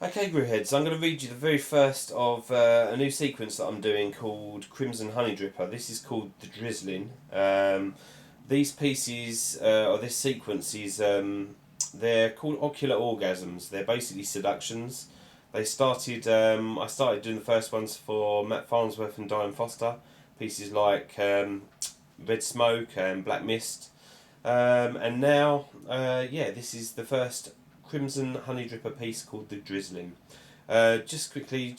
Okay, Grewheads, I'm going to read you the very first of a new sequence that I'm doing called Crimson Honey Dripper. This is called the Drizzling. These pieces, or this sequence is, they're called ocular orgasms. They're basically seductions. I started doing the first ones for Matt Farnsworth and Diane Foster. Pieces like Red Smoke and Black Mist. And now, this is the first Crimson Honey Dripper piece called the Drizzling. Just quickly,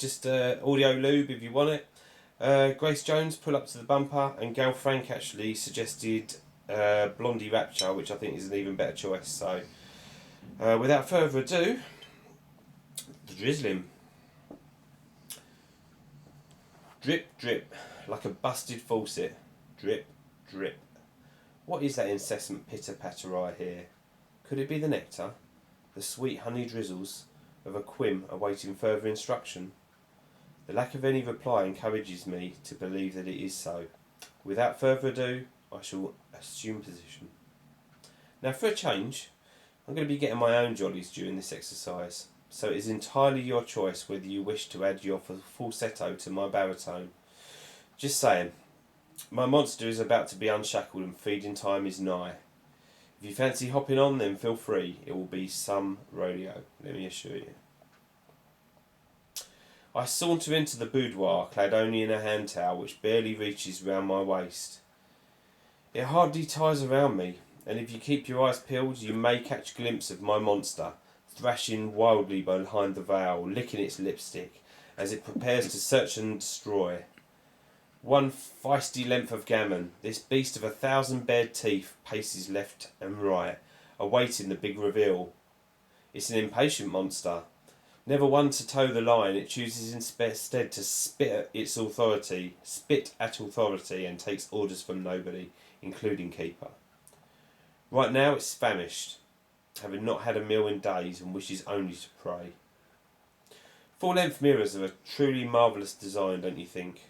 audio lube if you want it. Grace Jones, Pull Up to the Bumper, and Gail Frank actually suggested Blondie Rapture, which I think is an even better choice. So, without further ado, the Drizzling. Drip, drip, like a busted faucet. Drip, drip. What is that incessant pitter-patter I hear? Could it be the nectar? The sweet honey drizzles of a quim awaiting further instruction? The lack of any reply encourages me to believe that it is so. Without further ado, I shall assume position. Now for a change, I'm going to be getting my own jollies during this exercise, so it is entirely your choice whether you wish to add your falsetto to my baritone. Just saying, my monster is about to be unshackled and feeding time is nigh. If you fancy hopping on, then feel free. It will be some rodeo, let me assure you. I saunter into the boudoir, clad only in a hand towel which barely reaches round my waist. It hardly ties around me, and if you keep your eyes peeled, you may catch a glimpse of my monster, thrashing wildly behind the veil, licking its lipstick, as it prepares to search and destroy. One feisty length of gammon, this beast of 1,000 bared teeth paces left and right, awaiting the big reveal. It's an impatient monster. Never one to toe the line, it chooses instead to spit at authority, and takes orders from nobody, including Keeper. Right now it's famished, having not had a meal in days, and wishes only to prey. Full-length mirrors are a truly marvellous design, don't you think?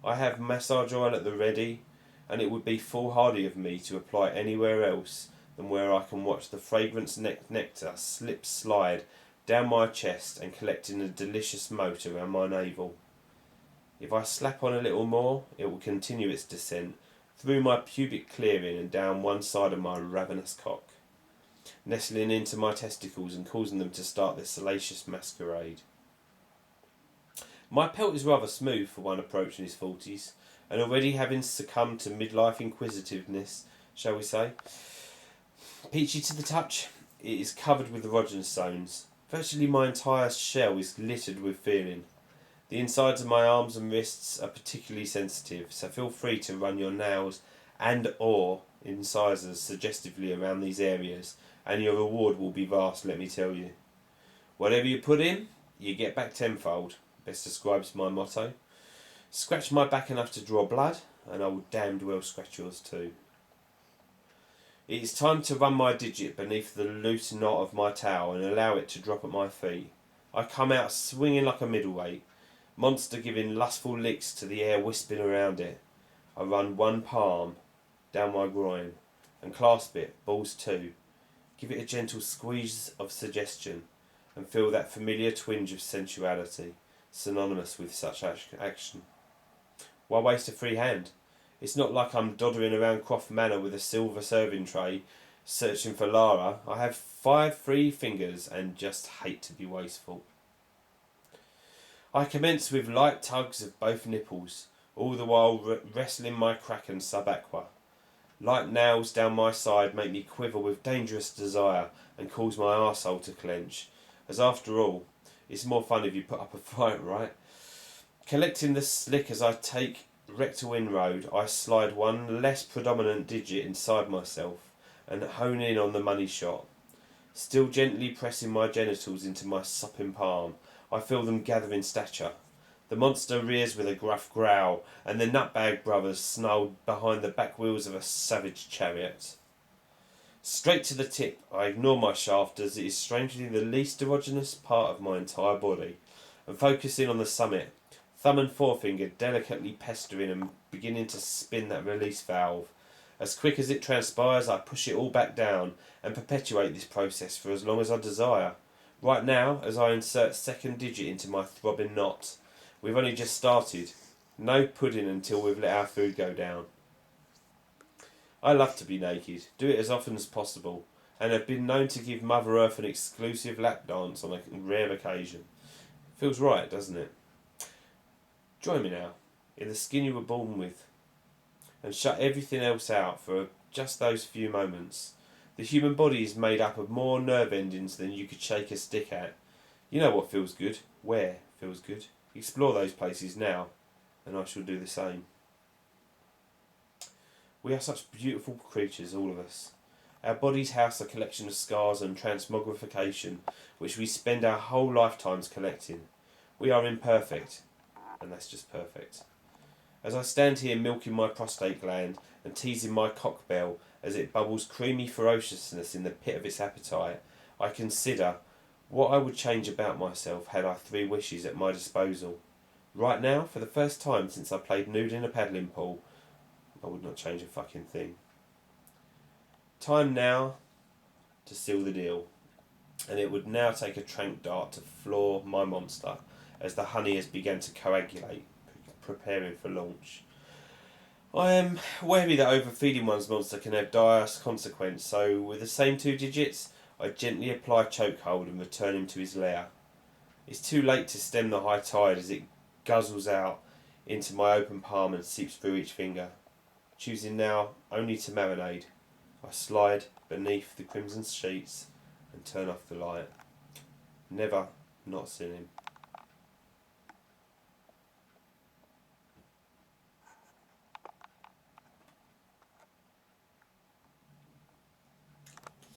I have massage oil at the ready, and it would be foolhardy of me to apply anywhere else than where I can watch the fragrance nectar slide down my chest and collect in a delicious moat around my navel. If I slap on a little more, it will continue its descent through my pubic clearing and down one side of my ravenous cock, nestling into my testicles and causing them to start their salacious masquerade. My pelt is rather smooth for one approaching his 40s, and already having succumbed to midlife inquisitiveness, shall we say. Peachy to the touch, it is covered with erogenous zones. Virtually my entire shell is littered with feeling. The insides of my arms and wrists are particularly sensitive, so feel free to run your nails and or incisors suggestively around these areas, and your reward will be vast, let me tell you. Whatever you put in, you get back tenfold. Best describes my motto. Scratch my back enough to draw blood, and I will damned well scratch yours too. It is time to run my digit beneath the loose knot of my towel and allow it to drop at my feet. I come out swinging like a middleweight, monster giving lustful licks to the air wisping around it. I run one palm down my groin and clasp it, balls too. Give it a gentle squeeze of suggestion and feel that familiar twinge of sensuality, synonymous with such action. Why waste a free hand? It's not like I'm doddering around Croft Manor with a silver serving tray, searching for Lara. I have 5 free fingers and just hate to be wasteful. I commence with light tugs of both nipples, all the while wrestling my kraken sub aqua. Light nails down my side make me quiver with dangerous desire and cause my arsehole to clench, as after all, it's more fun if you put up a fight, right? Collecting the slick as I take rectal inroad, I slide one less predominant digit inside myself and hone in on the money shot. Still gently pressing my genitals into my supping palm, I feel them gather in stature. The monster rears with a gruff growl, and the nutbag brothers snarl behind the back wheels of a savage chariot. Straight to the tip, I ignore my shaft as it is strangely the least erogenous part of my entire body, and focus in on the summit, thumb and forefinger delicately pestering and beginning to spin that release valve. As quick as it transpires, I push it all back down and perpetuate this process for as long as I desire, Right now, as I insert second digit into my throbbing knot, we've only just started. No pudding until we've let our food go down. I love to be naked, do it as often as possible, and have been known to give Mother Earth an exclusive lap dance on a rare occasion. Feels right, doesn't it? Join me now, in the skin you were born with, and shut everything else out for just those few moments. The human body is made up of more nerve endings than you could shake a stick at. You know what feels good, where feels good. Explore those places now, and I shall do the same. We are such beautiful creatures, all of us. Our bodies house a collection of scars and transmogrification, which we spend our whole lifetimes collecting. We are imperfect, and that's just perfect. As I stand here milking my prostate gland and teasing my cockbell as it bubbles creamy ferociousness in the pit of its appetite, I consider what I would change about myself had I 3 wishes at my disposal. Right now, for the first time since I played nude in a paddling pool, I would not change a fucking thing. Time now to seal the deal, and it would now take a trank dart to floor my monster as the honey has begun to coagulate, preparing for launch. I am wary that overfeeding one's monster can have dire consequence, so with the same 2 digits, I gently apply chokehold and return him to his lair. It's too late to stem the high tide as it guzzles out into my open palm and seeps through each finger. Choosing now only to marinade, I slide beneath the crimson sheets and turn off the light. Never not seen him.